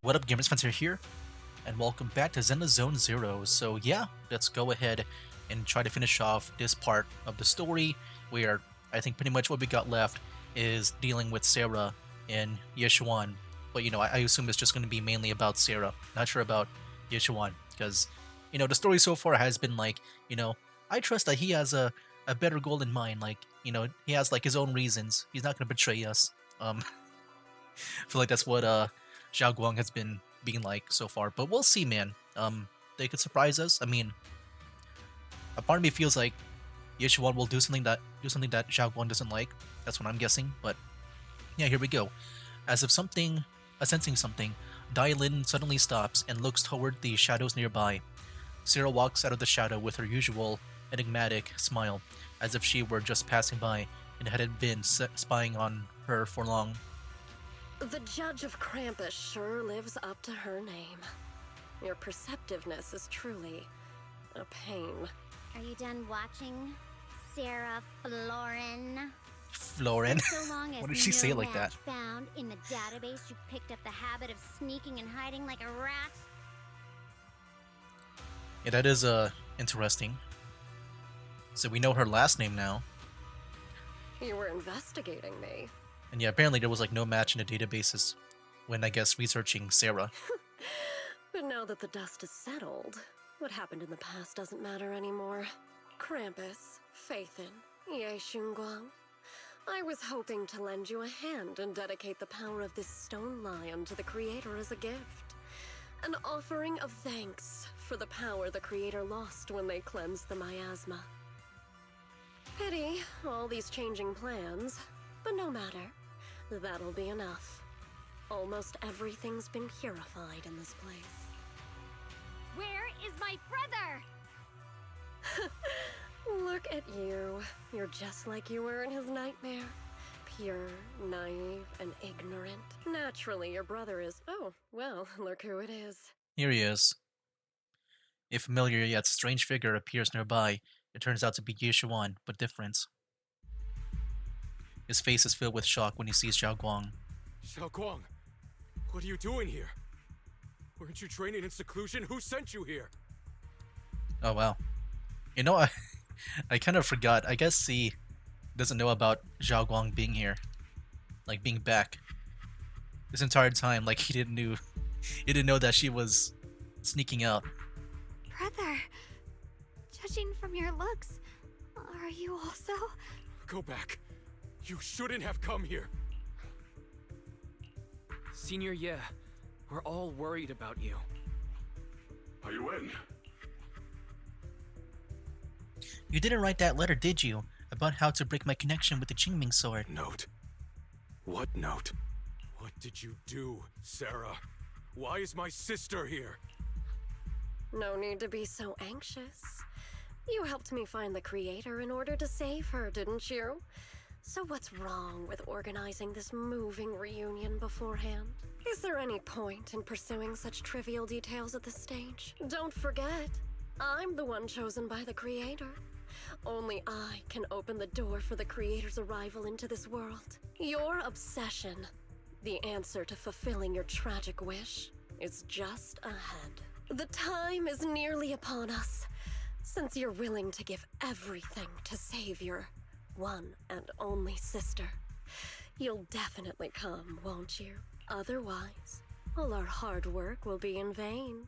What up, gamers? Spencer here, and welcome back to Zenless Zone Zero. So yeah, let's go ahead and try to finish off this part of the story, where I think pretty much what we got left is dealing with Sarah and Yeshuan. But I assume it's just going to be mainly about Sarah, not sure about Yeshuan, because the story so far has been like, I trust that he has a better goal in mind. Like, he has like his own reasons. He's not going to betray us. I feel like that's what Xiao Guang has been being like so far, but we'll see, man. They could surprise us. I mean, a part of me feels like Yeshuan will do something that Xiao Guang doesn't like. That's what I'm guessing. But yeah, here we go. As if sensing something, Dai Lin suddenly stops and looks toward the shadows nearby. Sarah walks out of the shadow with her usual enigmatic smile, as if she were just passing by and hadn't been spying on her for long. The Judge of Krampus sure lives up to her name. Your perceptiveness is truly a pain. Are you done watching, Sarah Florin? Florin? So long as What did she say like that? Found in the database, you picked up the habit of sneaking and hiding like a rat. Yeah, that is interesting. So we know her last name now. You were investigating me. And yeah, apparently there was like no match in the databases when, I guess, researching Sarah. But now that the dust is settled, what happened in the past doesn't matter anymore. Krampus, Faithin, Ye Shunguang. I was hoping to lend you a hand and dedicate the power of this stone lion to the Creator as a gift. An offering of thanks for the power the Creator lost when they cleansed the miasma. Pity, all these changing plans, but no matter. That'll be enough. Almost everything's been purified in this place. Where is my brother? Look at you. You're just like you were in his nightmare. Pure, naive, and ignorant. Naturally, your brother is... Oh, well, look who it is. Here he is. A familiar yet strange figure appears nearby. It turns out to be Yeshuan, but different. His face is filled with shock when he sees Xiao Guang. Xiao Guang, what are you doing here? Weren't you training in seclusion? Who sent you here? Oh wow. I kind of forgot. I guess he doesn't know about Xiao Guang being here. Like, being back. This entire time, like, he didn't know that she was sneaking out. Brother, judging from your looks, are you also? Go back. You shouldn't have come here. Senior Ye, we're all worried about you. Shiyuan. You didn't write that letter, did you? About how to break my connection with the Qingming sword. Note? What note? What did you do, Sarah? Why is my sister here? No need to be so anxious. You helped me find the Creator in order to save her, didn't you? So what's wrong with organizing this moving reunion beforehand? Is there any point in pursuing such trivial details at this stage? Don't forget, I'm the one chosen by the Creator. Only I can open the door for the Creator's arrival into this world. Your obsession, the answer to fulfilling your tragic wish, is just ahead. The time is nearly upon us, since you're willing to give everything to save your one and only sister. You'll definitely come, won't you? Otherwise, all our hard work will be in vain.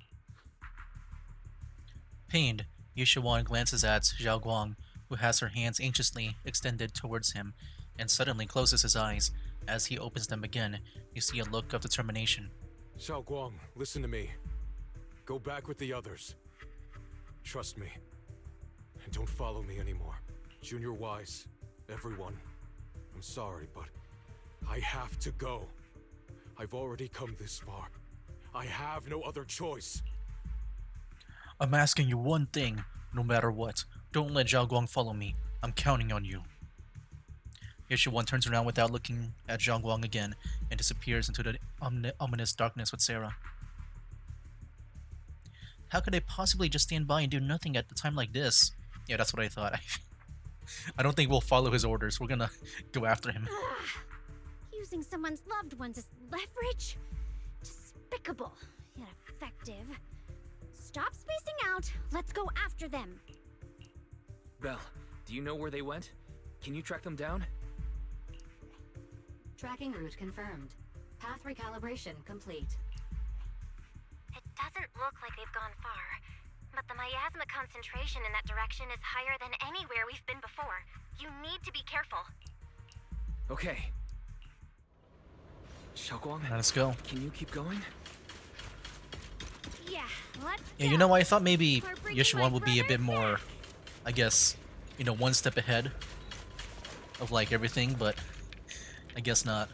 Pained, Yeshuan glances at Xiao Guang, who has her hands anxiously extended towards him, and suddenly closes his eyes. As he opens them again, you see a look of determination. Xiao Guang, listen to me. Go back with the others. Trust me. And don't follow me anymore. Junior Wise, everyone. I'm sorry, but I have to go. I've already come this far. I have no other choice. I'm asking you one thing, no matter what. Don't let Xiao Guang follow me. I'm counting on you. Yeshuan turns around without looking at Xiao Guang again and disappears into the ominous darkness with Sarah. How could I possibly just stand by and do nothing at a time like this? Yeah, that's what I thought. I don't think we'll follow his orders. We're gonna go after him. Using someone's loved ones as leverage? Despicable. Despicable, yet effective. Stop spacing out. Let's go after them. Belle, do you know where they went? Can you track them down? Tracking route confirmed. Path recalibration complete. It doesn't look like they've gone far, but the miasma concentration in that direction is higher than anywhere we've been before. You need to be careful. Okay. Xiaoguang, Let's go. can you keep going? Yeah, let's Yeah, go. you know, I thought maybe We're bringing Yeshuan my would be a bit brother more, back. I guess, you know, one step ahead of like everything, but I guess not.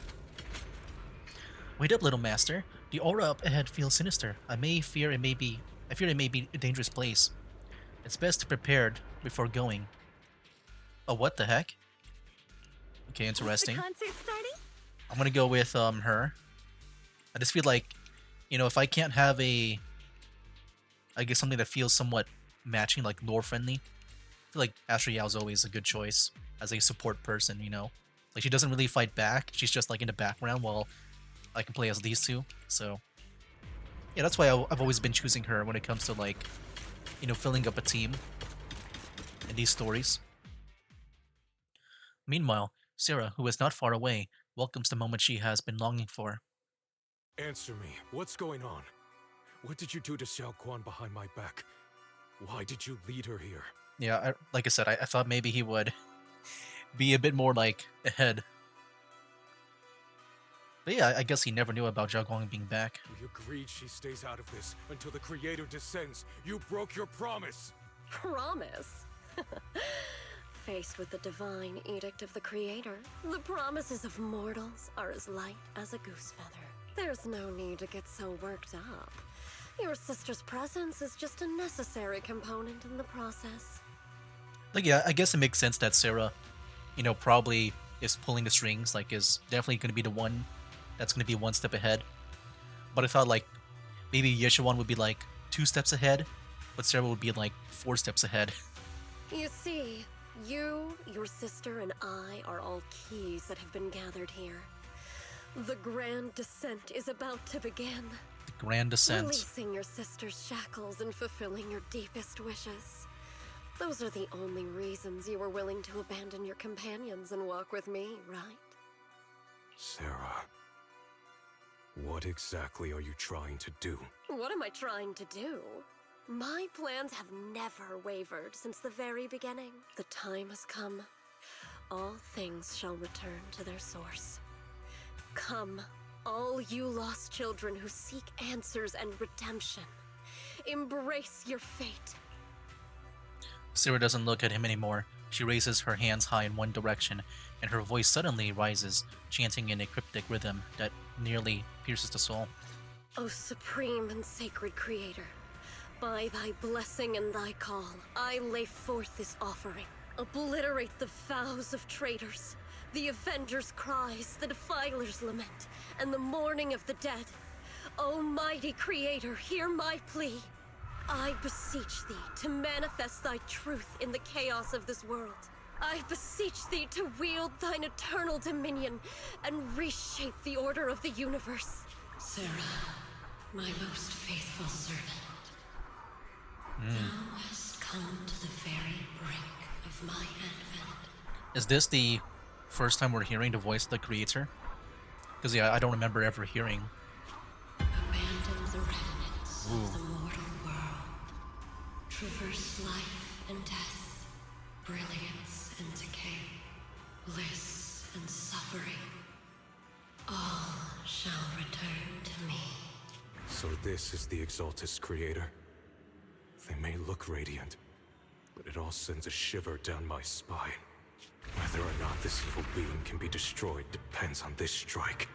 Wait up, little master. The aura up ahead feels sinister. I fear it may be a dangerous place. It's best to prepare before going. Oh, what the heck? Okay, interesting. Concert starting? I'm gonna go with her. I just feel like, you know, if I can't have I guess something that feels somewhat matching, like lore friendly, I feel like Asher Yao is always a good choice as a support person, you know? Like she doesn't really fight back, she's just like in the background while I can play as these two. So yeah, that's why I've always been choosing her when it comes to like, you know, filling up a team in these stories. Meanwhile, Sarah, who is not far away, welcomes the moment she has been longing for. Answer me. What's going on? What did you do to Xiao Quan behind my back? Why did you lead her here? Yeah, like I said, I thought maybe he would be a bit more like ahead. But yeah, I guess he never knew about Zhao Guang being back. We agreed she stays out of this until the Creator descends. You broke your promise. Promise? Faced with the divine edict of the Creator, the promises of mortals are as light as a goose feather. There's no need to get so worked up. Your sister's presence is just a necessary component in the process. Like, yeah, I guess it makes sense that Sarah, you know, probably is pulling the strings, like is definitely going to be the one that's going to be one step ahead. But I thought like maybe Yeshuan would be like 2 steps ahead, but Sarah would be like 4 steps ahead. You see, you, your sister, and I are all keys that have been gathered here. The grand descent is about to begin. The grand descent. Releasing your sister's shackles and fulfilling your deepest wishes. Those are the only reasons you were willing to abandon your companions and walk with me, right? Sarah, what exactly are you trying to do? What am I trying to do? My plans have never wavered since the very beginning. The time has come. All things shall return to their source. Come, all you lost children who seek answers and redemption. Embrace your fate. Sarah doesn't look at him anymore. She raises her hands high in one direction, and her voice suddenly rises, chanting in a cryptic rhythm that nearly pierces the soul. O supreme and sacred Creator, by thy blessing and thy call, I lay forth this offering. Obliterate the vows of traitors, the avengers' cries, the defilers' lament, and the mourning of the dead. O mighty Creator, hear my plea. I beseech thee to manifest thy truth in the chaos of this world. I beseech thee to wield thine eternal dominion and reshape the order of the universe. Sarah, my most faithful servant, thou hast come to the very brink of my advent. Is this the first time we're hearing the voice of the creator? Because yeah, I don't remember ever hearing. Abandon the remnants of the mortal world. Traverse life and death, brilliance and decay, bliss and suffering. All shall return to me. So this is the Exaltus Creator. They may look radiant, but it all sends a shiver down my spine. Whether or not this evil being can be destroyed depends on this strike.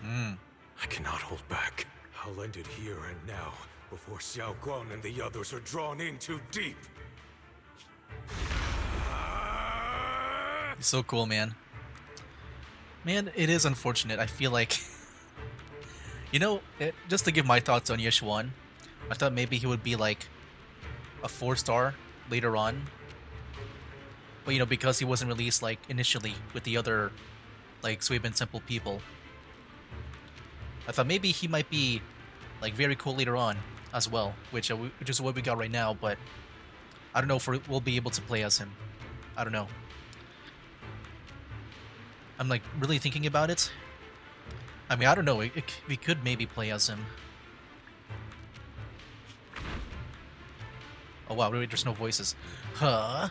I cannot hold back. I'll end it here and now, before Xiao Guan and the others are drawn in too deep. He's so cool, man. Man, it is unfortunate. I feel like, you know, just to give my thoughts on Yeshuan, I thought maybe he would be like a 4-star later on. But you know, because he wasn't released like initially with the other like Suibin Temple people, I thought maybe he might be like very cool later on as well, which is what we got right now. But I don't know if we'll be able to play as him. I don't know. I'm like really thinking about it. I mean, I don't know. We could maybe play as him. Oh wow, wait, there's no voices. Huh?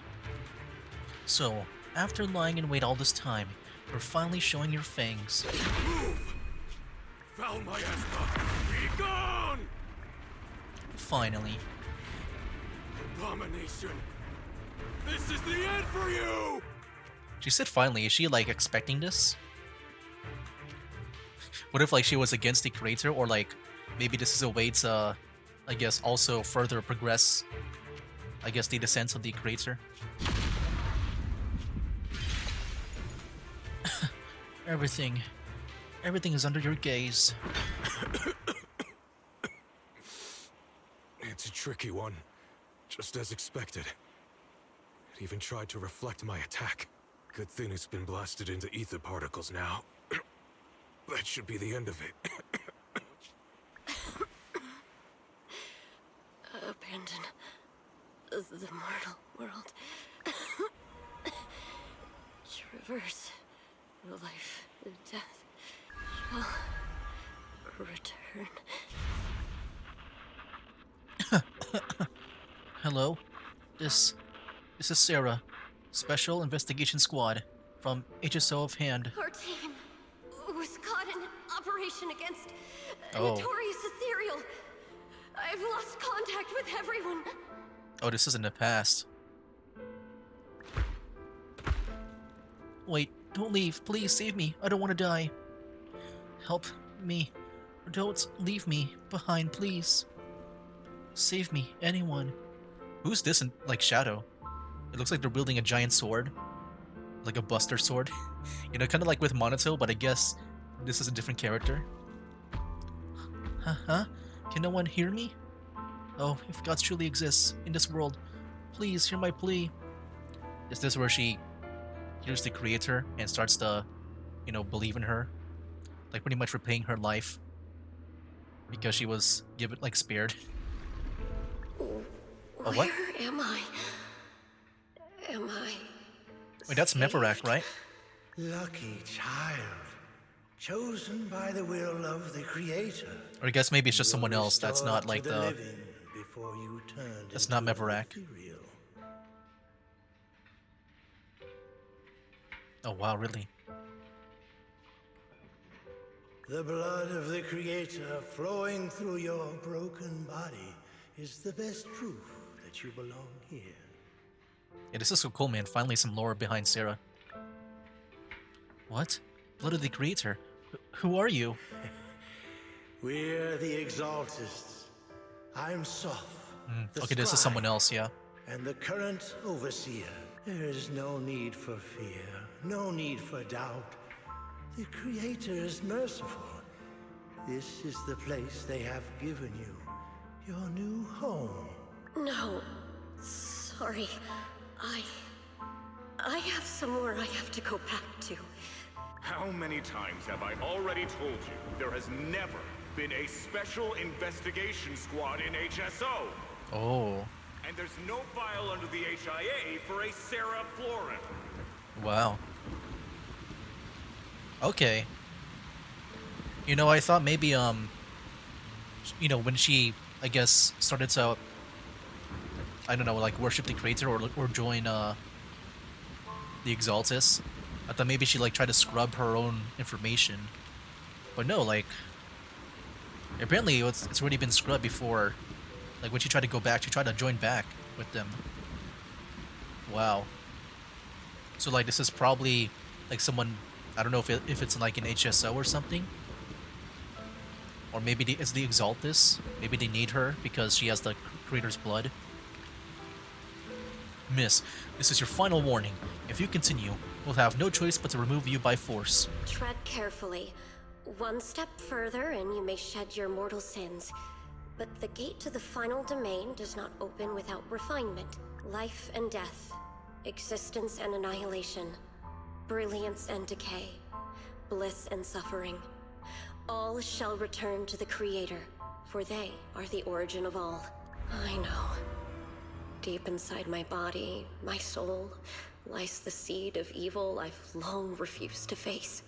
So, after lying in wait all this time, you're finally showing your fangs. Move! Foul miasma! Be gone! Finally. Abomination! This is the end for you! She said finally. Is she like expecting this? What if like she was against the creator, or like maybe this is a way to, I guess, also further progress, I guess, the descent of the creator? Everything is under your gaze. It's a tricky one, just as expected. It even tried to reflect my attack. Good thing it's been blasted into ether particles now. That should be the end of it. Abandon the mortal world. Traverse life and death shall return. Hello? This is Sarah, Special Investigation Squad from HSO of Hand. Our team was caught in an operation against a Oh. notorious ethereal. I've lost contact with everyone. Oh, this is in the past. Wait, don't leave. Please save me. I don't want to die. Help me. Don't leave me behind, please. Save me, anyone. Who's this in, like, shadow? It looks like they're wielding a giant sword. Like a buster sword. You know, kind of like with Monato, but I guess this is a different character. Huh? Can no one hear me? Oh, if God truly exists in this world, please hear my plea. Is this where she hears the creator and starts to, you know, believe in her? Like pretty much repaying her life because she was given, like, spared. Oh, what? Where am I? Am I? Wait, that's Mevarak, right? Lucky child, chosen by the will of the Creator. Or I guess maybe it's just You someone were else that's not restored like to the... living before you turned That's not into Mevarak. ethereal. Oh wow, really? The blood of the Creator flowing through your broken body is the best proof that you belong here. Yeah, this is so cool, man. Finally some lore behind Sarah. What? Blood of the Creator? Who are you? We're the Exaltists. I'm Soph. the Okay, this is someone scribe, else, yeah. And the current overseer. There is no need for fear, no need for doubt. The Creator is merciful. This is the place they have given you, your new home. No. Sorry. I have somewhere I have to go back to. How many times have I already told you there has never been a special investigation squad in HSO? Oh, And there's no file under the HIA for a Sarah Florin. wow. Okay. You know, I thought maybe, you know, when she, I guess, started to, I don't know, like, worship the Creator or join, the Exaltus, I thought maybe she, like, tried to scrub her own information. But no, like, apparently it's already been scrubbed before. Like, when she tried to go back, she tried to join back with them. Wow. So, like, this is probably, like, someone, I don't know if it's, like, an HSO or something. Or maybe it's the Exaltus. Maybe they need her because she has the Creator's blood. Miss, this is your final warning. If you continue, we'll have no choice but to remove you by force. Tread carefully. One step further and you may shed your mortal sins. But the gate to the final domain does not open without refinement. Life and death. Existence and annihilation. Brilliance and decay. Bliss and suffering. All shall return to the Creator. for they are the origin of all. I know. Deep inside my body, my soul, lies the seed of evil I've long refused to face.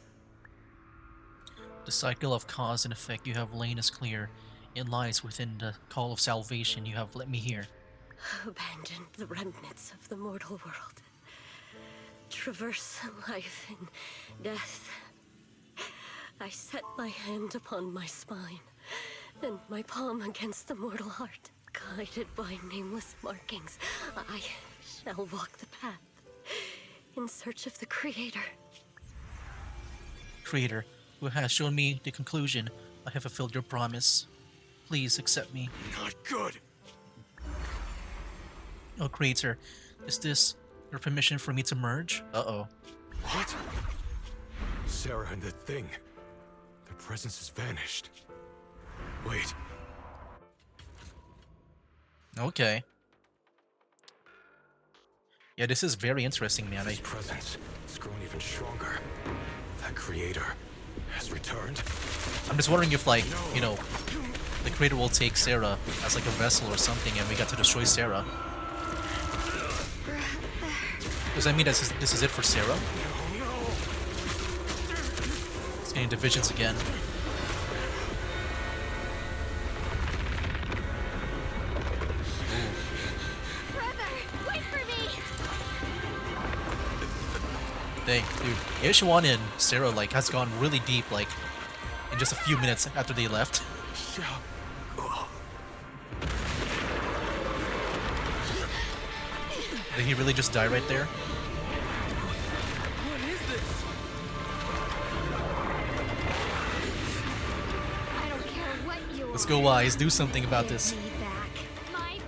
The cycle of cause and effect you have lain is clear. It lies within the call of salvation you have let me hear. Abandon the remnants of the mortal world. Traverse life in death. I set my hand upon my spine, and my palm against the mortal heart. Guided by nameless markings, I shall walk the path in search of the Creator. Creator, who has shown me the conclusion, I have fulfilled your promise. Please accept me. Not good! Oh, Creator, is this your permission for me to merge? Uh-oh. What? Sarah and the thing. Their presence has vanished. Wait. Okay. Yeah, this is very interesting, man. His presence has grown even stronger. That creator has returned. I'm just wondering if, like, you know, the creator will take Sarah as like a vessel or something, and we got to destroy Sarah. Does that mean this is it for Sarah? It's getting divisions again. Dang, dude. Shiyuan and Sarah, like, has gone really deep, like, in just a few minutes after they left. Did he really just die right there? What is this? I don't care what you Let's go, Wise. Do something about this. Give me back my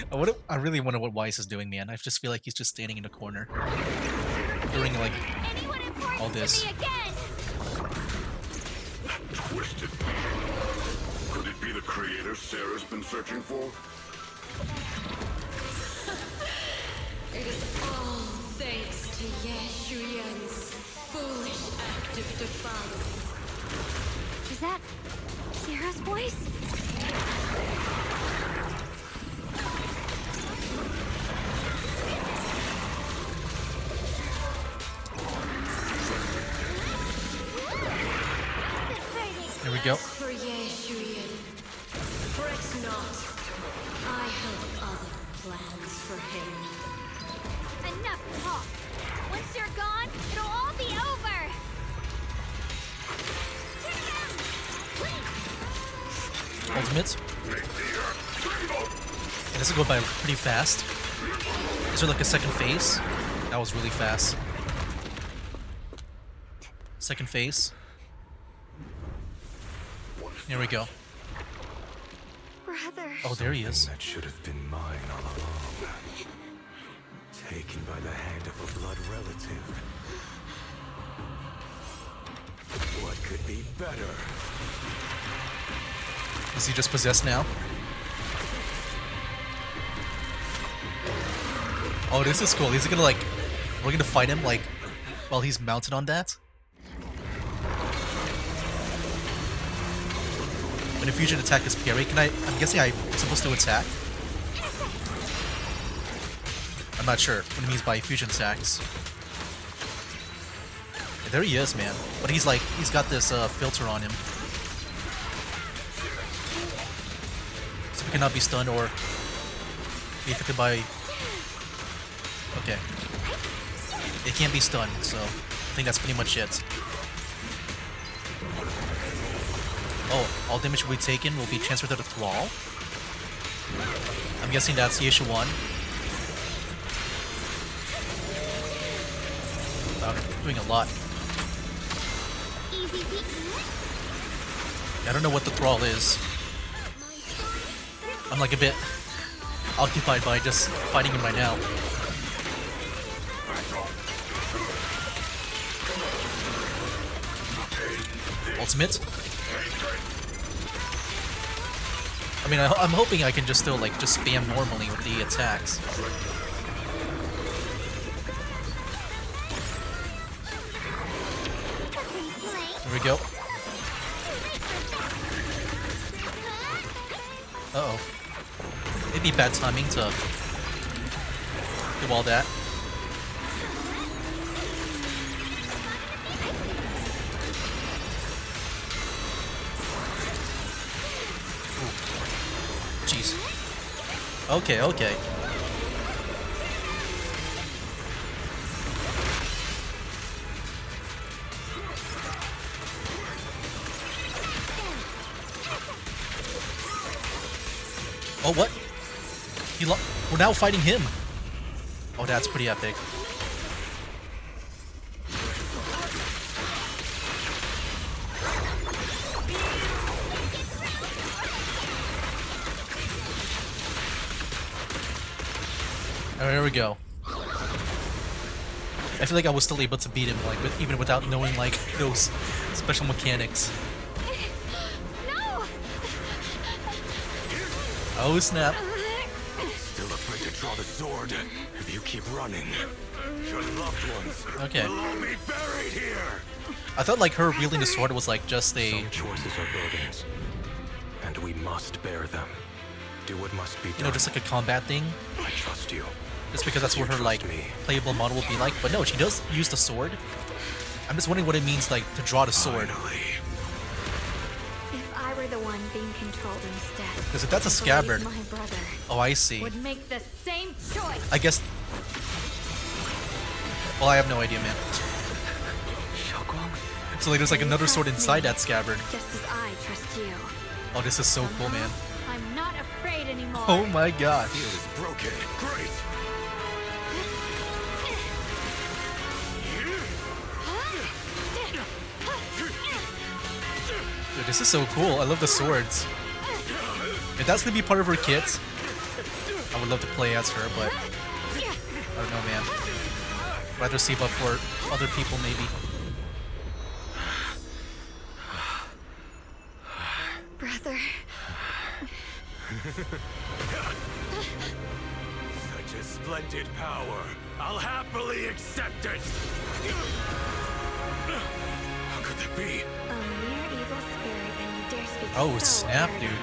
brother. I really wonder what Wise is doing, man. I just feel like he's just standing in a corner during, like, Anyone important all this. to me again? Twisted. Could it be the creator Sarah's been searching for? It is all thanks to Shiyuan's foolish act of defiance. Is that Sarah's voice? There we go. For Shiyuan, fret not. I have other plans for him. Enough talk. Once you're gone, it'll all be over. Ultimates. And this will go by pretty fast. Is there like a second phase? That was really fast. Second phase. Here we go. Brother. Oh, there he is. That should have been mine all along. Taken by the hand of a blood relative. What could be better? Is he just possessed now? Oh, this is cool. He's gonna like, we're gonna fight him like while he's mounted on that. When a fusion attack is parry, I'm guessing I'm supposed to attack? I'm not sure what he means by fusion attacks. Yeah, there he is, man. But he's got this filter on him. So he cannot be stunned or be affected by... Okay. It can't be stunned, so I think that's pretty much it. Oh, all damage will be taken will be transferred to the Thrall. I'm guessing that's Shiyuan. Doing a lot. Easy peasy. I don't know what the Thrall is. I'm like a bit occupied by just fighting him right now. Ultimate. I mean, I'm hoping I can just still like just spam normally with the attacks. There we go. Uh-oh. Maybe bad timing to do all that. Ooh. Jeez. Okay, okay. Oh, what? We're now fighting him. Oh, that's pretty epic. Oh, here we go. I feel like I was still able to beat him, like, even without knowing, like, those special mechanics. No! Oh, snap. Still afraid to draw the sword. If you keep running, your loved ones Okay. will all be buried here. I thought, like, her wielding the sword was, like, just a... Some choices are burdens, and we must bear them. Do what must be done. You know, just like a combat thing. I trust you. Just because that's what her, like, playable model would be like. But no, she does use the sword. I'm just wondering what it means, like, to draw the sword. Finally. If I were the one being controlled instead. Because if that's a I believe scabbard... my brother Oh, I see. Would make the same choice. I guess... Well, I have no idea, man. So, like, there's, like, another sword inside that scabbard. Just as I trust you. Oh, this is so cool, man. I'm not afraid anymore. Oh my gosh. Shield is broken. Great. Dude, this is so cool. I love the swords. If that's gonna be part of her kit, I would love to play as her, but I don't know, man. Rather save up for other people, maybe. Brother. Such a splendid power. I'll happily accept it. How could that be? A mere evil spirit and you dare speak Oh, so snap, arrogantly. dude.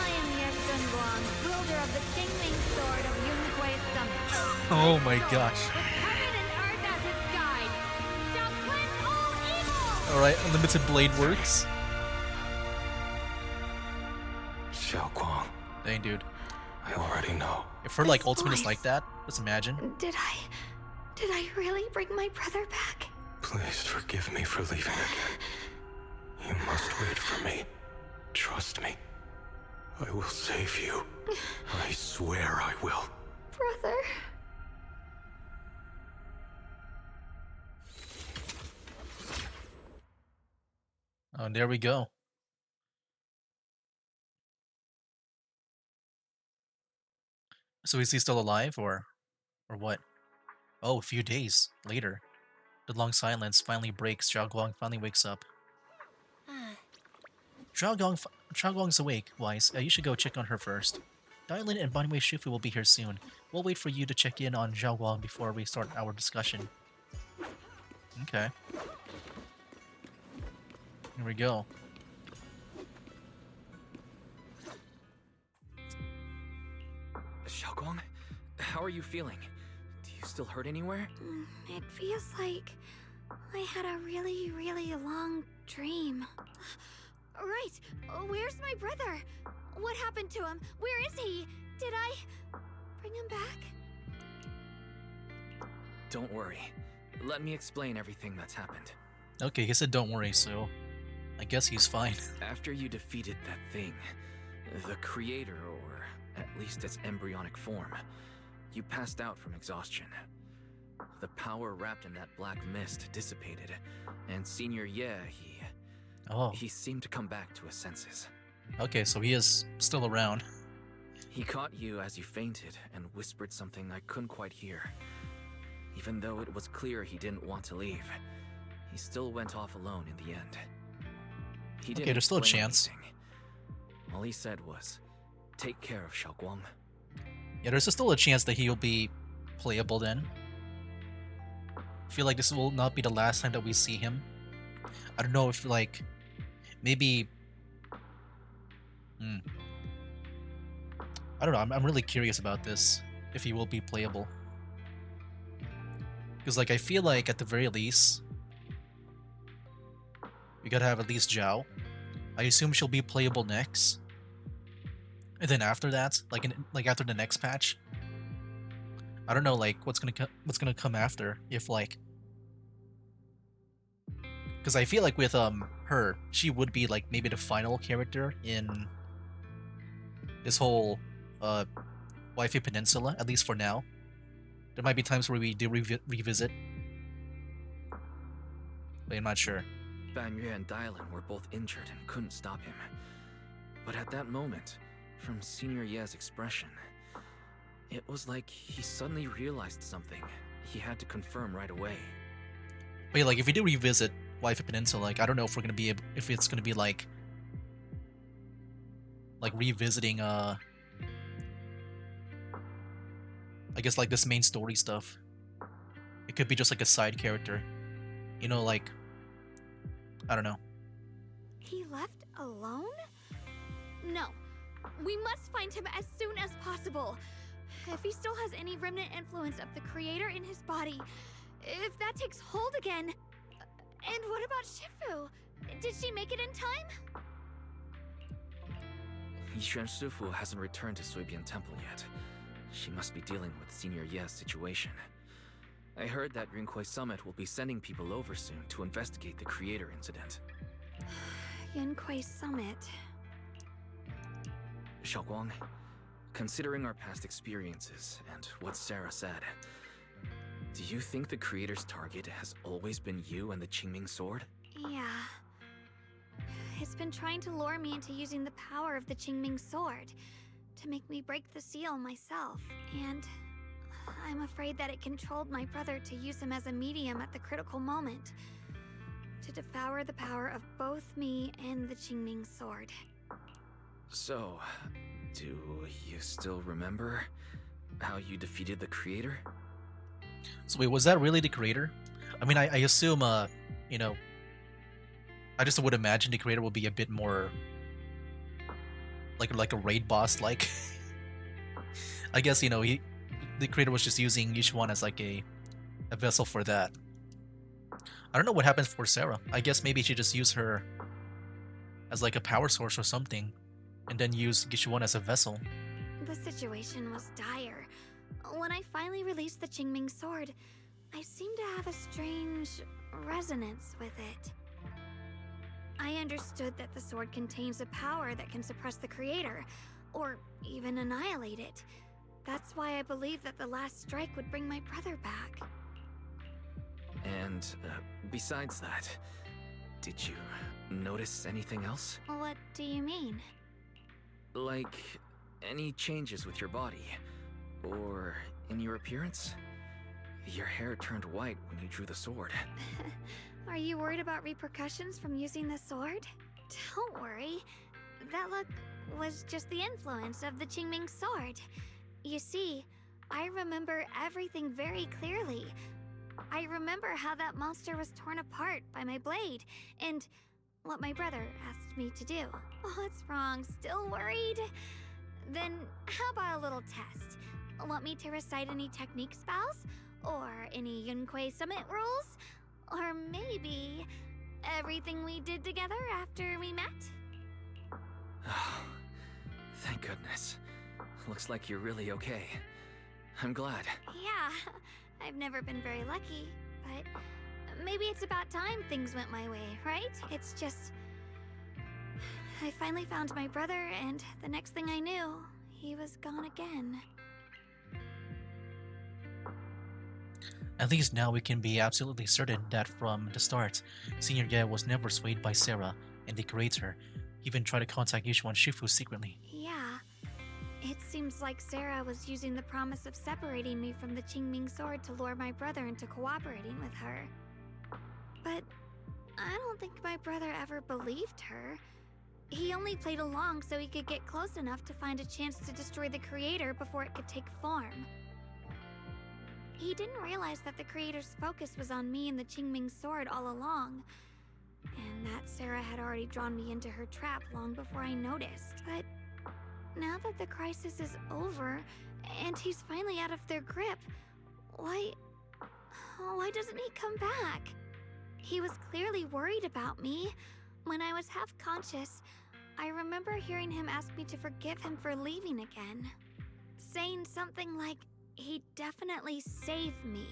I am your Zenless, wielder of the Kingling Sword of Yunque's Summit. Oh my gosh. With heaven and earth as its guide, shall cleanse all evil! Alright, unlimited blade works. Xiaoguang, Dang, dude. I already know. If her, like, This ultimate is voice. like that, just imagine. Did I really bring my brother back? Please forgive me for leaving again. You must wait for me. Trust me. I will save you. I swear I will. Brother. Oh, and there we go. So is he still alive, or what? Oh, a few days later. The long silence finally breaks. Zhao Guang finally wakes up. Zhao Guang's awake, Wise. You should go check on her first. Dylan and Banwei Shifu will be here soon. We'll wait for you to check in on Zhao Guang before we start our discussion. Okay. Here we go. Xiaoguang, how are you feeling? Do you still hurt anywhere? It feels like I had a really, really long dream. Right. Where's my brother? What happened to him? Where is he? Did I bring him back? Don't worry. Let me explain everything that's happened. Okay, he said don't worry, so I guess he's fine. After you defeated that thing, the creator, or at least its embryonic form, you passed out from exhaustion. The power wrapped in that black mist dissipated, and Senior Ye, Oh, he seemed to come back to his senses. okay, so he is still around. He caught you as you fainted and whispered something I couldn't quite hear. Even though it was clear he didn't want to leave, he still went off alone in the end. He Okay, didn't there's still a explain chance. anything. All he said was, "Take care of Xiaoguang." Yeah, there's still a chance that he'll be playable then. I feel like this will not be the last time that we see him. I don't know if, like, maybe... I don't know. I'm really curious about this. If he will be playable, because like I feel like at the very least we gotta have at least Zhao. I assume she'll be playable next, and then after that, like after the next patch, I don't know like what's gonna come after if like because I feel like with her she would be like maybe the final character in this whole uh Waifu Peninsula, at least for now. There might be times where we do revisit, but I'm not sure. Ban Yue and Dylan were both injured and couldn't stop him. But at that moment, from Senior Ye's expression, it was like he suddenly realized something he had to confirm right away. But yeah, like if we do revisit Waifu Peninsula, like I don't know if we're gonna be able, if it's gonna be like revisiting I guess like this main story stuff. It could be just like a side character. You know, like I don't know. He left alone? No. We must find him as soon as possible. If he still has any remnant influence of the creator in his body, if that takes hold again. And what about Shifu? Did she make it in time? Yixuan Shifu hasn't returned to Suibian Temple yet. She must be dealing with Senior Ye's situation. I heard that Yunquei Summit will be sending people over soon to investigate the creator incident. Yunquei Summit. Xiaoguang, considering our past experiences and what Sarah said, do you think the creator's target has always been you and the Qingming sword? Yeah. It's been trying to lure me into using the power of the Qingming sword to make me break the seal myself, and I'm afraid that it controlled my brother to use him as a medium at the critical moment, to devour the power of both me and the Qingming sword. So, do you still remember how you defeated the creator? So wait, was that really the creator? I mean, I assume you know, I just would imagine the creator will be a bit more like a raid boss like. I guess, you know, the creator was just using each one as like a vessel for that. I don't know what happens for Sarah. I guess maybe she just use her as like a power source or something, and then use Gishuan as a vessel. The situation was dire. When I finally released the Qingming sword, I seemed to have a strange resonance with it. I understood that the sword contains a power that can suppress the creator, or even annihilate it. That's why I believed that the last strike would bring my brother back. And besides that, did you notice anything else? What do you mean? Like, any changes with your body? Or in your appearance? Your hair turned white when you drew the sword. Are you worried about repercussions from using the sword? Don't worry. That look was just the influence of the Qingming sword. You see, I remember everything very clearly. I remember how that monster was torn apart by my blade, and what my brother asked me to do. What's wrong? Still worried? Then how about a little test? Want me to recite any technique spells? Or any Yunquei Summit rules? Or maybe everything we did together after we met? Oh, thank goodness. Looks like you're really okay. I'm glad. Yeah, I've never been very lucky, but maybe it's about time things went my way, right? It's just... I finally found my brother, and the next thing I knew, he was gone again. At least now we can be absolutely certain that from the start, Senior Ye was never swayed by Sarah and the creator. He even tried to contact Yishuan Shifu secretly. Yeah. It seems like Sarah was using the promise of separating me from the Qingming sword to lure my brother into cooperating with her. But I don't think my brother ever believed her. He only played along so he could get close enough to find a chance to destroy the creator before it could take form. He didn't realize that the creator's focus was on me and the Qingming sword all along, and that Sarah had already drawn me into her trap long before I noticed. But now that the crisis is over, and he's finally out of their grip, why doesn't he come back? He was clearly worried about me. When I was half conscious, I remember hearing him ask me to forgive him for leaving again. Saying something like, he'd definitely save me.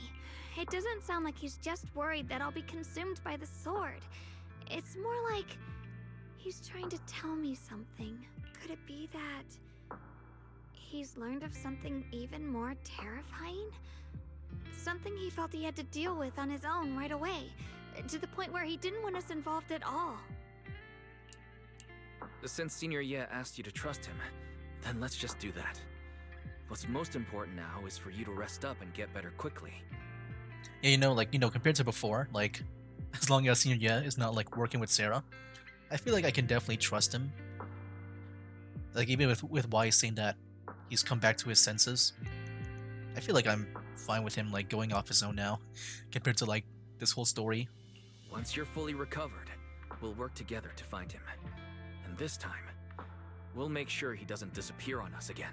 It doesn't sound like he's just worried that I'll be consumed by the sword. It's more like he's trying to tell me something. Could it be that he's learned of something even more terrifying? Something he felt he had to deal with on his own right away, to the point where he didn't want us involved at all. Since Senior Ye asked you to trust him, then let's just do that. What's most important now is for you to rest up and get better quickly. Yeah, compared to before, like, as long as Senior Ye is not, like, working with Sarah, I feel like I can definitely trust him. Like, even with Wise saying that he's come back to his senses, I feel like I'm fine with him, like, going off his own now, compared to, like, this whole story. Once you're fully recovered, we'll work together to find him. And this time, we'll make sure he doesn't disappear on us again.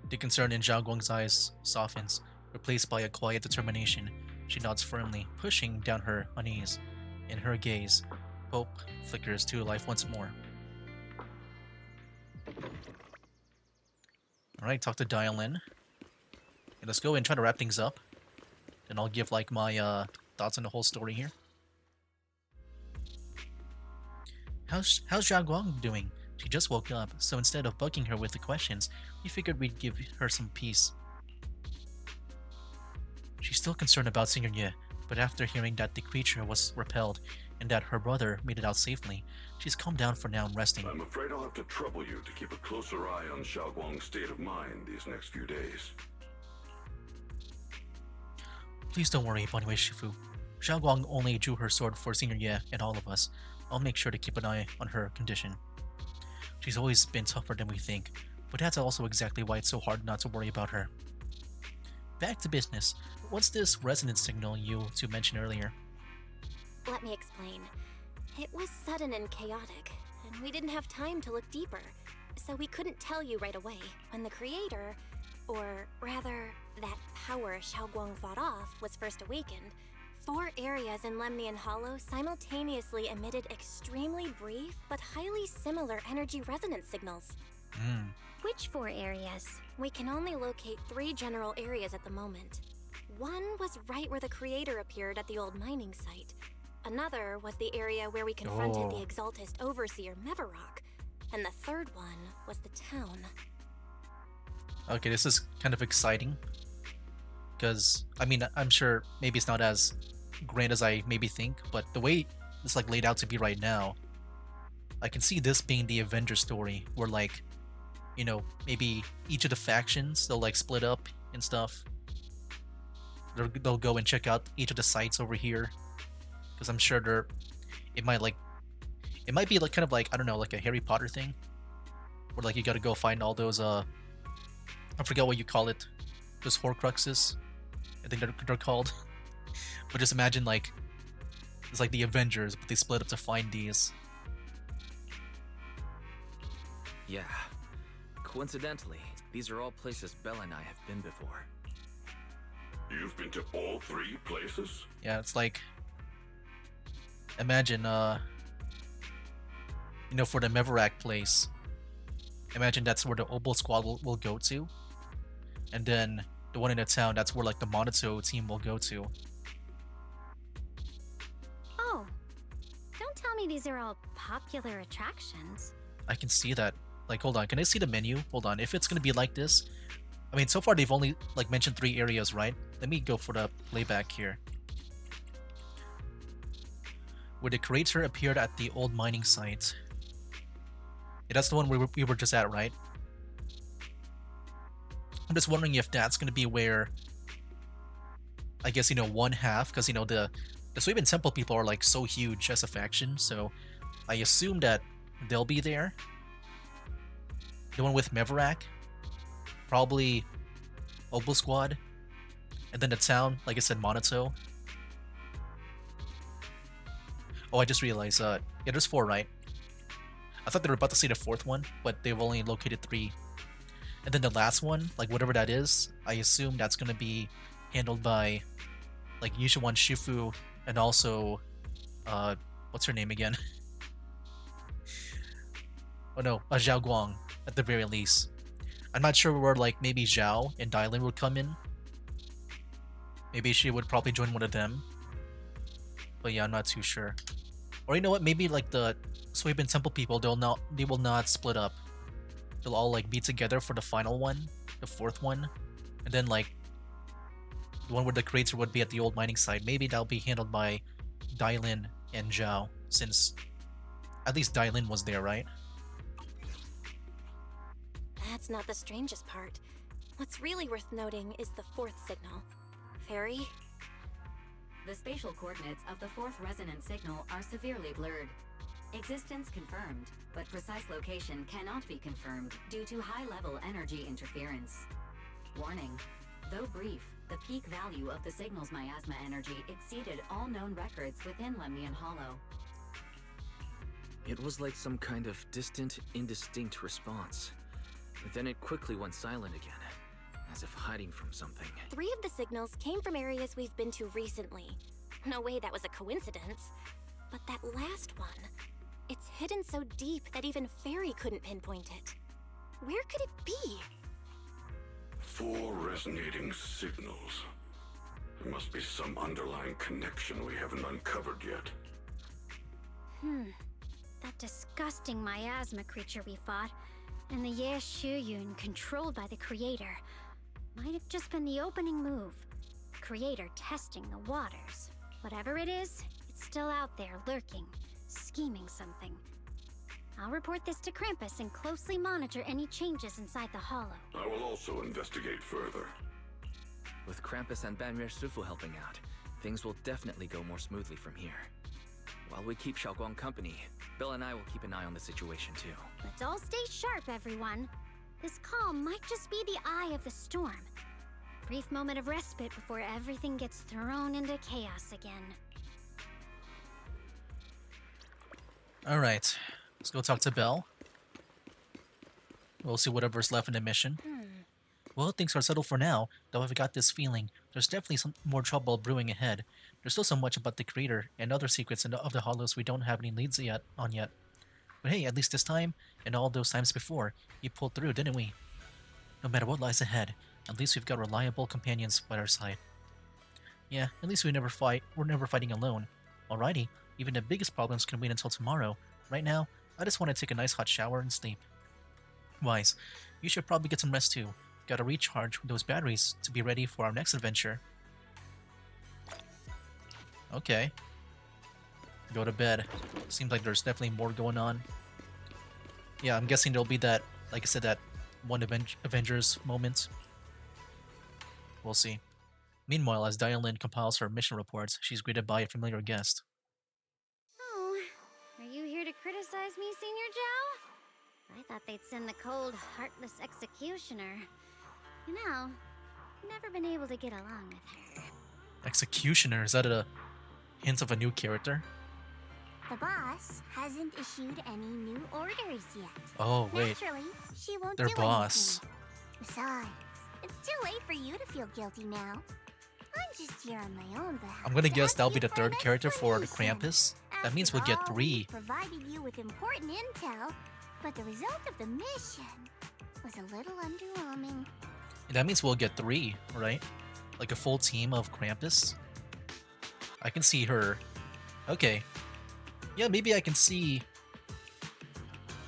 The concern in Zhao Guang's eyes softens, replaced by a quiet determination. She nods firmly, pushing down her unease. In her gaze, hope flickers to life once more. Alright, talk to Dial-In. Okay, let's go and try to wrap things up. Then I'll give, like, my thoughts on the whole story here. How's Zhao Guang doing? She just woke up, so instead of bugging her with the questions, we figured we'd give her some peace. She's still concerned about Senior Ye, but after hearing that the creature was repelled and that her brother made it out safely, she's calmed down for now and resting. I'm afraid I'll have to trouble you to keep a closer eye on Zhao Guang's state of mind these next few days. Please don't worry, Banwei Shifu. Zhao Guang only drew her sword for Senior Ye and all of us. I'll make sure to keep an eye on her condition. She's always been tougher than we think, but that's also exactly why it's so hard not to worry about her. Back to business. What's this resonance signal you two mentioned earlier? Let me explain. It was sudden and chaotic, and we didn't have time to look deeper, so we couldn't tell you right away. When the creator, or rather, that power Xiao Guang fought off, was first awakened, 4 areas in Lemnian Hollow simultaneously emitted extremely brief but highly similar energy resonance signals. Which 4 areas? We can only locate 3 general areas at the moment. One was right where the creator appeared at the old mining site. Another was the area where we confronted the Exaltist Overseer Mevarok. And the third one was the town. Okay, this is kind of exciting. Because, I mean, I'm sure maybe it's not as grand as I maybe think, but the way it's, like, laid out to be right now, I can see this being the Avengers story, where, like, you know, maybe each of the factions, they'll, like, split up and stuff. They'll go and check out each of the sites over here, because I'm sure it might be like kind of like, I don't know, like a Harry Potter thing, where, like, you gotta go find all those I forget what you call it, those Horcruxes, I think they're called. But just imagine, like, it's like the Avengers, but they split up to find these. Yeah. Coincidentally, these are all places Bella and I have been before. You've been to all 3 places? Yeah, it's like, imagine, you know, for the Mevarak place, imagine that's where the Obel squad will go to. And then the one in the town, that's where, like, the Monato team will go to. Oh, don't tell me these are all popular attractions. I can see that. Like, hold on, can I see the menu? Hold on, if it's gonna be like this, I mean, so far they've only, like, mentioned 3 areas, right? Let me go for the playback here. Where the creator appeared at the old mining site. Yeah, that's the one we were just at, right? I'm just wondering if that's gonna be where, I guess, you know, one half, because, you know, the Suiban Temple people are, like, so huge as a faction, so I assume that they'll be there. The one with Mevarak, probably Obel Squad, and then the town, like I said, Monato. Oh, I just realized, yeah, there's 4, right? I thought they were about to say the fourth one, but they've only located 3. And then the last one, like whatever that is, I assume that's gonna be handled by like Yushuan Shifu and also what's her name again? Oh no, Zhao Guang at the very least. I'm not sure where like maybe Zhao and Dylan would come in. Maybe she would probably join one of them. But yeah, I'm not too sure. Or you know what? Maybe like the Suibin Temple people, they will not split up. They'll all like be together for the final one, the fourth one, and then like the one where the creator would be at the old mining site. Maybe that'll be handled by Dylan and Zhao, since at least Dylan was there, right? That's not the strangest part. What's really worth noting is the 4th signal. Fairy? The spatial coordinates of the 4th resonant signal are severely blurred. Existence confirmed, but precise location cannot be confirmed due to high-level energy interference. Warning. Though brief, the peak value of the signal's miasma energy exceeded all known records within Lemnian Hollow. It was like some kind of distant, indistinct response. Then it quickly went silent again, as if hiding from something. 3 of the signals came from areas we've been to recently. No way that was a coincidence. But that last one, it's hidden so deep that even Fairy couldn't pinpoint it. Where could it be? 4 resonating signals. There must be some underlying connection we haven't uncovered yet. That disgusting miasma creature we fought, and the Shiyuan controlled by the Creator, might have just been the opening move. Creator testing the waters. Whatever it is, it's still out there lurking, scheming something. I'll report this to Krampus and closely monitor any changes inside the hollow. I will also investigate further. With Krampus and Banrier Sufu helping out, things will definitely go more smoothly from here. While we keep Xiaoguang company, Bill and I will keep an eye on the situation too. Let's all stay sharp, everyone. This calm might just be the eye of the storm. Brief moment of respite before everything gets thrown into chaos again. Alright, let's go talk to Belle. We'll see whatever's left in the mission. Well, things are settled for now, though I've got this feeling there's definitely some more trouble brewing ahead. There's still so much about the Creator and other secrets of the Hollows we don't have any leads yet. But hey, at least this time, and all those times before, you pulled through, didn't we? No matter what lies ahead, at least we've got reliable companions by our side. Yeah, at least we're never fighting alone. Alrighty, even the biggest problems can wait until tomorrow. Right now, I just want to take a nice hot shower and sleep. Wise, you should probably get some rest too. Gotta recharge those batteries to be ready for our next adventure. Okay. Go to bed. Seems like there's definitely more going on. Yeah, I'm guessing there'll be that, like I said, that one Avengers moment. We'll see. Meanwhile, as Diane compiles her mission reports, she's greeted by a familiar guest. Oh, are you here to criticize me, Senior Joe? I thought they'd send the cold, heartless executioner. You know, never been able to get along with her. Executioner? Is that a hint of a new character? The boss hasn't issued any new orders yet. Oh, wait. Naturally, she won't Their do boss. anything. Besides, it's too late for you to feel guilty now. I'm just here on my own behalf. I'm gonna to guess ask that'll be you the for an third character for the explanation. Krampus. That means we'll After get all, 3. we provided you with important intel, but the result of the mission was a little underwhelming. That means we'll get 3, right? Like a full team of Krampus. I can see her. Okay. Yeah, maybe I can see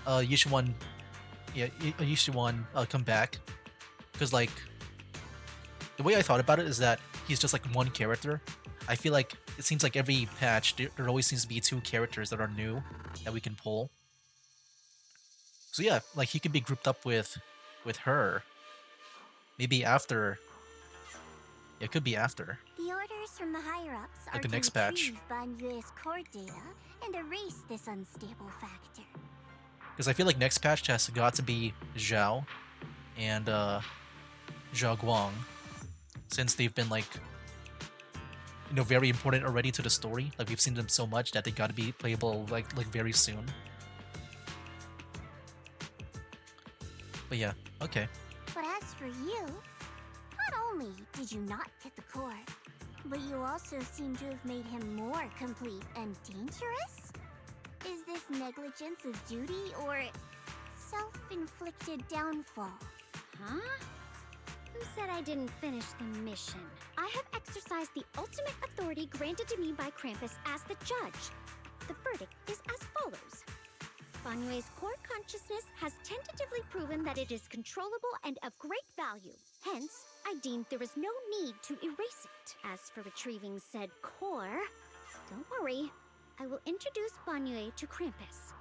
Yushuan come back. Because like the way I thought about it is that he's just like one character. I feel like it seems like every patch there always seems to be 2 characters that are new that we can pull. So yeah, like he could be grouped up with her. Maybe after. It could be after. The orders from the higher-ups Like are the to next patch. retrieve Banjue's core data and erase this unstable factor. Because I feel like next patch has got to be Zhao and Zhao Guang, since they've been like, you know, very important already to the story. Like we've seen them so much that they got to be playable like very soon. But yeah, okay. But as for you, not only did you not get the core, but you also seem to have made him more complete and dangerous? Is this negligence of duty or self-inflicted downfall? Huh? Who said I didn't finish the mission? I have exercised the ultimate authority granted to me by Krampus as the judge. The verdict is as follows. Banyue's core consciousness has tentatively proven that it is controllable and of great value. Hence, I deemed there is no need to erase it. As for retrieving said core, don't worry. I will introduce Banyue to Krampus.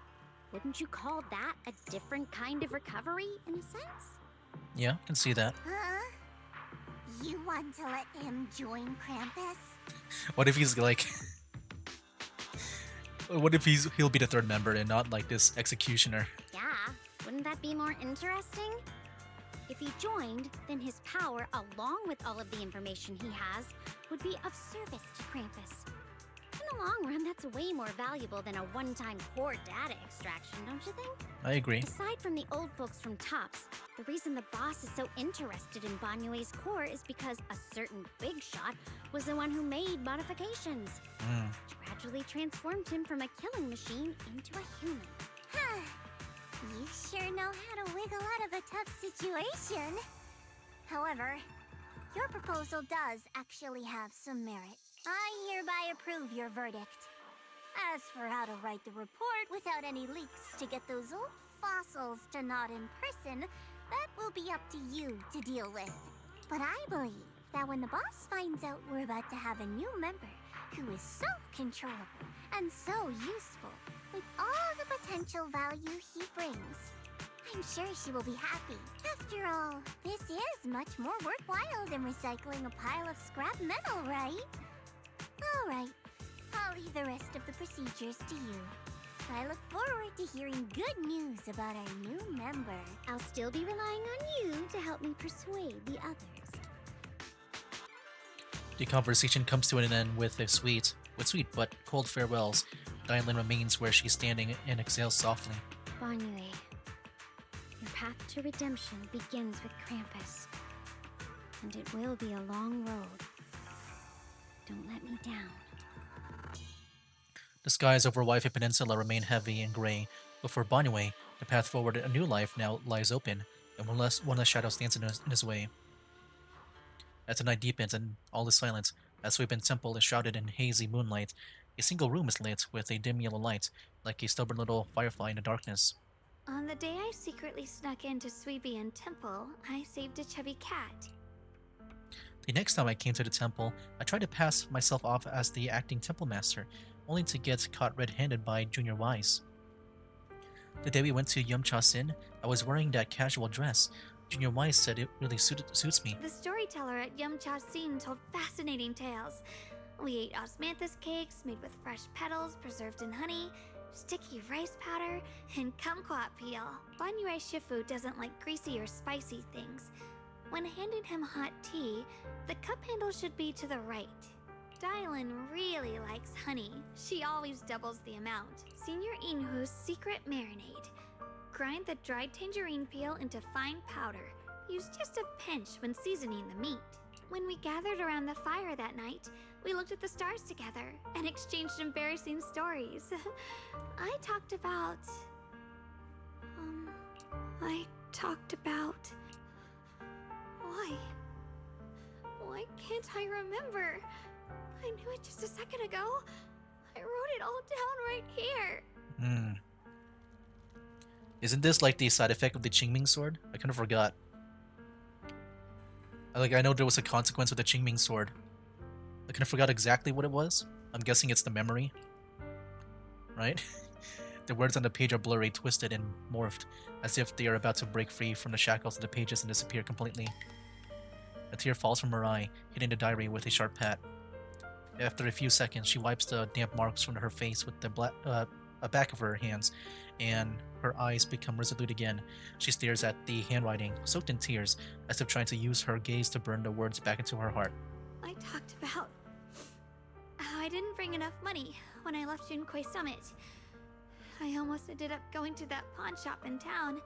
Wouldn't you call that a different kind of recovery, in a sense? Yeah, I can see that. Huh? You want to let him join Krampus? What if he's like... What if he'll be the third member and not like this executioner? Yeah, wouldn't that be more interesting? If he joined, then his power, along with all of the information he has, would be of service to Krampus. In the long run, that's way more valuable than a one-time core data extraction, don't you think? I agree. Aside from the old folks from TOPS, the reason the boss is so interested in Banyue's core is because a certain big shot was the one who made modifications, which gradually transformed him from a killing machine into a human. Huh. You sure know how to wiggle out of a tough situation. However, your proposal does actually have some merit. I hereby approve your verdict. As for how to write the report without any leaks to get those old fossils to nod in person, that will be up to you to deal with. But I believe that when the boss finds out we're about to have a new member who is so controllable and so useful, with all the potential value he brings, I'm sure she will be happy. After all, this is much more worthwhile than recycling a pile of scrap metal, right? Alright, I'll leave the rest of the procedures to you. I look forward to hearing good news about our new member. I'll still be relying on you to help me persuade the others. The conversation comes to an end with sweet but cold farewells. Dylan remains where she's standing and exhales softly. Banyue, your path to redemption begins with Krampus. And it will be a long road. Don't let me down. The skies over Waifu Peninsula remain heavy and gray, but for Banyue, the path forward a new life now lies open, and one less shadow stands in his way. As the night deepens and all is silent, as Suibin Temple is shrouded in hazy moonlight, a single room is lit with a dim yellow light, like a stubborn little firefly in the darkness. On the day I secretly snuck into Suibin Temple, I saved a chubby cat. The next time I came to the temple, I tried to pass myself off as the acting temple master, only to get caught red-handed by Junior Wise. The day we went to Yumcha-sin, I was wearing that casual dress. Junior Wise said it really suits me. The storyteller at Yumcha-sin told fascinating tales. We ate osmanthus cakes made with fresh petals preserved in honey, sticky rice powder, and kumquat peel. Banyue Shifu doesn't like greasy or spicy things. When handing him hot tea, the cup handle should be to the right. Dylan really likes honey. She always doubles the amount. Senior Inhu's secret marinade. Grind the dried tangerine peel into fine powder. Use just a pinch when seasoning the meat. When we gathered around the fire that night, we looked at the stars together and exchanged embarrassing stories. I talked about... Why can't I remember? I knew it just a second ago. I wrote it all down right here. Isn't this like the side effect of the Qingming sword? I kind of forgot. I know there was a consequence with the Qingming sword. I kind of forgot exactly what it was. I'm guessing it's the memory. Right? The words on the page are blurry, twisted, and morphed, as if they are about to break free from the shackles of the pages and disappear completely. A tear falls from her eye, hitting the diary with a sharp pat. After a few seconds, she wipes the damp marks from her face with the back of her hands, and her eyes become resolute again. She stares at the handwriting, soaked in tears, as if trying to use her gaze to burn the words back into her heart. I talked about how I didn't bring enough money when I left Junkoi Summit. I almost ended up going to that pawn shop in town.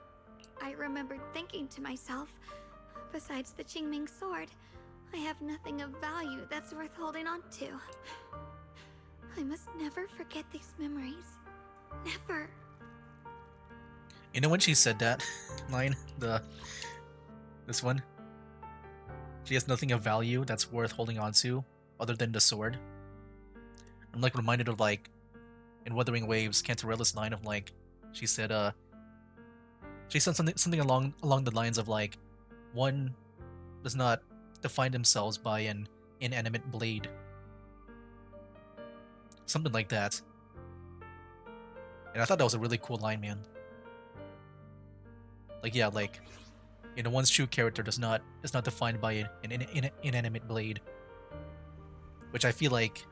I remembered thinking to myself, besides the Qingming sword, I have nothing of value that's worth holding on to. I must never forget these memories. Never. You know when she said that line, this one, she has nothing of value that's worth holding on to other than the sword. I'm like reminded of like in Wuthering Waves, Cantarella's line of like she said something along the lines of like one does not define themselves by an inanimate blade. Something like that. And I thought that was a really cool line, man. Like yeah, like one's true character is not defined by an inanimate blade. Which I feel like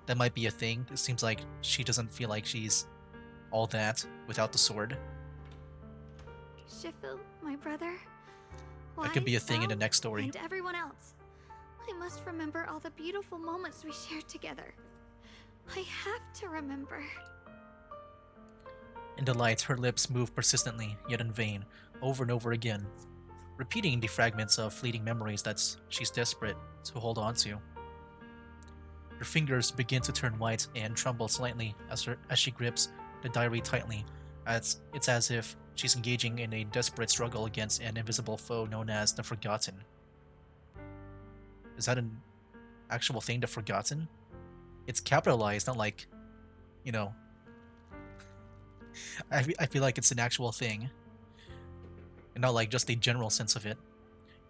that might be a thing. It seems like she doesn't feel like she's all that without the sword. Shifu, my brother. That could be a thing in the next story. And everyone else. I must remember all the beautiful moments we shared together. I have to remember. In the light, her lips move persistently, yet in vain, over and over again, repeating the fragments of fleeting memories that she's desperate to hold on to. Her fingers begin to turn white and tremble slightly as she grips the diary tightly. It's as if she's engaging in a desperate struggle against an invisible foe known as the Forgotten. Is that an actual thing, the Forgotten? It's capitalized, not like, you know... I feel like it's an actual thing. And not like just a general sense of it.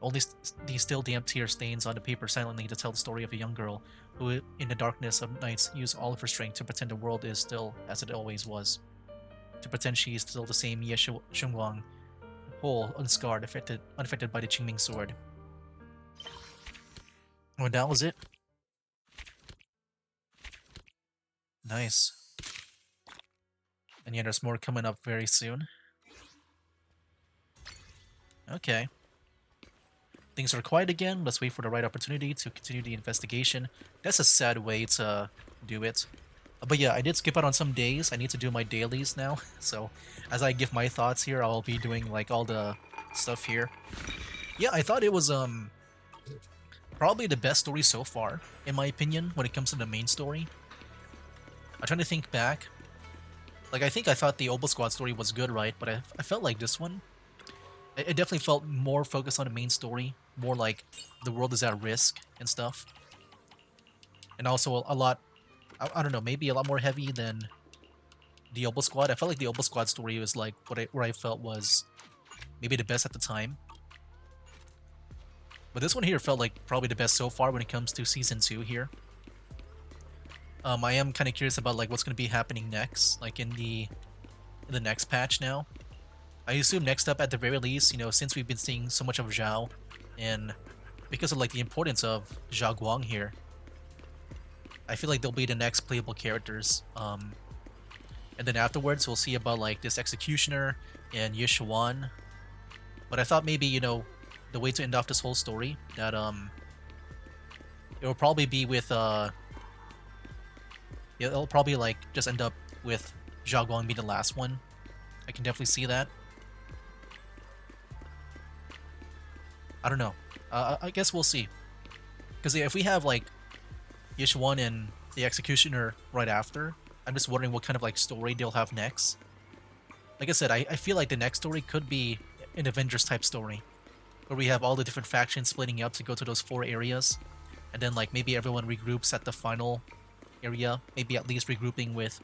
Only these still damp tear stains on the paper silently to tell the story of a young girl who, in the darkness of nights, used all of her strength to pretend the world is still as it always was. To pretend she is still the same Ye Shengwang, whole, unscarred, unaffected by the Qingming sword. Oh, and that was it. Nice. And yeah, there's more coming up very soon. Okay. Things are quiet again. Let's wait for the right opportunity to continue the investigation. That's a sad way to do it. But yeah, I did skip out on some days. I need to do my dailies now. So as I give my thoughts here, I'll be doing like all the stuff here. Yeah, I thought it was probably the best story so far, in my opinion, when it comes to the main story. I'm trying to think back. Like, I thought the Obel Squad story was good, right? But I felt like this one, it definitely felt more focused on the main story. More like the world is at risk and stuff. And also a lot, I don't know, maybe a lot more heavy than the Obel Squad. I felt like the Obel Squad story was like where I felt was maybe the best at the time. But this one here felt like probably the best so far when it comes to Season 2 here. I am kind of curious about like what's going to be happening next, like in the next patch now. I assume next up at the very least, you know, since we've been seeing so much of Zhao, and because of like the importance of Zhao Guang here, I feel like they'll be the next playable characters. And then afterwards we'll see about like this Executioner and Shiyuan. But I thought maybe, you know, the way to end off this whole story, that it will probably be with it'll probably like just end up with Zhao Guang being the last one. I can definitely see that. I don't know. I guess we'll see. Because if we have like Yishuan and the Executioner right after, I'm just wondering what kind of like story they'll have next. Like I said, I feel like the next story could be an Avengers type story, where we have all the different factions splitting up to go to those 4 areas, and then like maybe everyone regroups at the final area, maybe at least regrouping with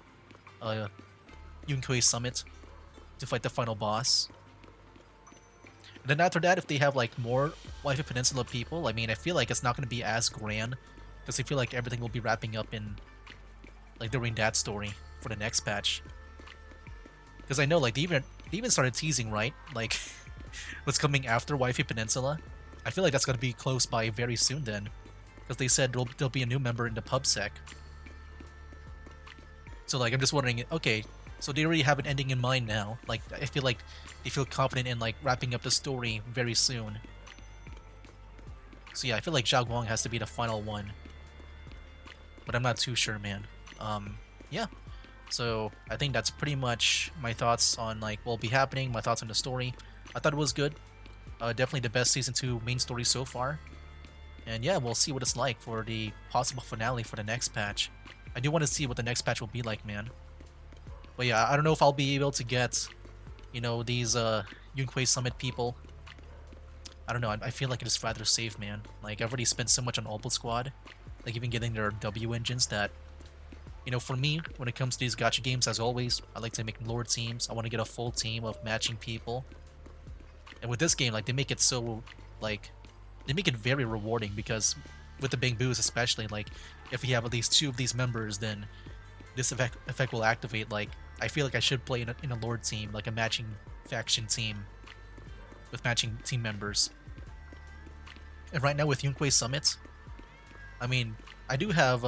Yunkui's summit to fight the final boss. And then after that, if they have like more Waifu Peninsula people, I mean, I feel like it's not going to be as grand, because I feel like everything will be wrapping up in like during that story for the next patch. Because I know like they even started teasing, right? Like what's coming after Waifu Peninsula. I feel like that's going to be close by very soon then, because they said there'll be a new member in the PubSec. So like I'm just wondering, okay, so they already have an ending in mind now. Like I feel like they feel confident in like wrapping up the story very soon. So yeah, I feel like Zhao Guang has to be the final one. But I'm not too sure, man. Yeah. So I think that's pretty much my thoughts on like what will be happening, my thoughts on the story. I thought it was good. Definitely the best season 2 main story so far. And yeah, we'll see what it's like for the possible finale for the next patch. I do want to see what the next patch will be like, man. But yeah, I don't know if I'll be able to get, you know, these Yunquei Summit people. I don't know, I feel like it is rather safe, man. Like, I've already spent so much on Obel Squad, like even getting their W engines that, you know, for me, when it comes to these gacha games, as always, I like to make lord teams. I want to get a full team of matching people. And with this game, like, they make it so, like, they make it very rewarding because with the Bangbus especially, like, if we have at least 2 of these members, then this effect will activate. Like, I feel like I should play in a lord team, like a matching faction team with matching team members. And right now with Yunquei Summit, I mean, I do have,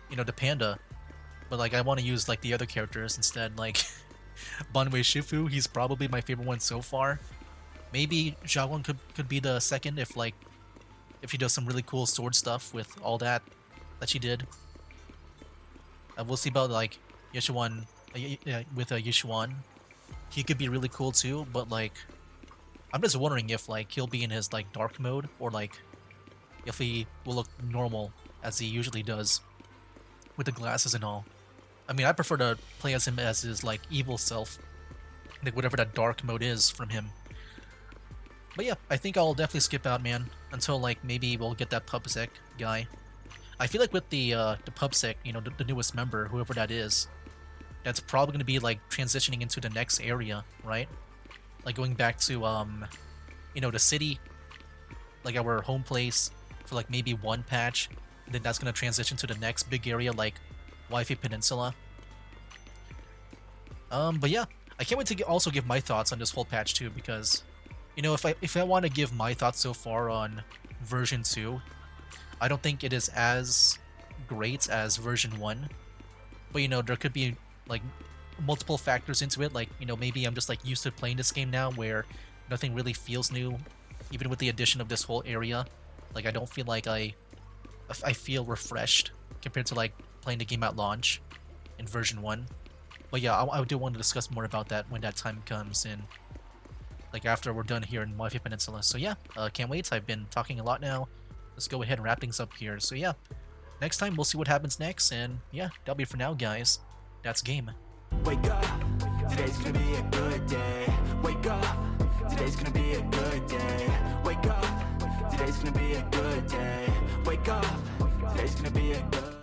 you know, the Panda, but like I want to use like the other characters instead. Like Banwei Shifu, he's probably my favorite one so far. Maybe Xiaowan could be the second if she does some really cool sword stuff with all that she did. We'll see about like Yishuan with Yishuan. He could be really cool too, but like I'm just wondering if like he'll be in his like dark mode or like if he will look normal as he usually does with the glasses and all. I mean, I prefer to play as him as his like evil self, like whatever that dark mode is from him. But yeah, I think I'll definitely skip out, man, until like maybe we'll get that PubSec guy. I feel like with the PubSec, you know, the newest member, whoever that is, that's probably gonna be like transitioning into the next area, right? Like going back to you know, the city, like our home place for like maybe one patch, and then that's gonna transition to the next big area like Waifu Peninsula. But yeah, I can't wait to also give my thoughts on this whole patch too, because you know, if I want to give my thoughts so far on version 2, I don't think it is as great as version 1. But you know, there could be like multiple factors into it, like, you know, maybe I'm just like used to playing this game now where nothing really feels new, even with the addition of this whole area. Like, I don't feel like I feel refreshed compared to like playing the game at launch in version 1. But yeah, I do want to discuss more about that when that time comes in, like after we're done here in Waifu Peninsula. So yeah, can't wait. I've been talking a lot now. Let's go ahead and wrap things up here. So yeah, next time we'll see what happens next, and yeah, that'll be for now, guys. That's game. Wake up, today's gonna be a good day. Wake up, today's gonna be a good day. Wake up, today's gonna be a good day. Wake up, today's gonna be a good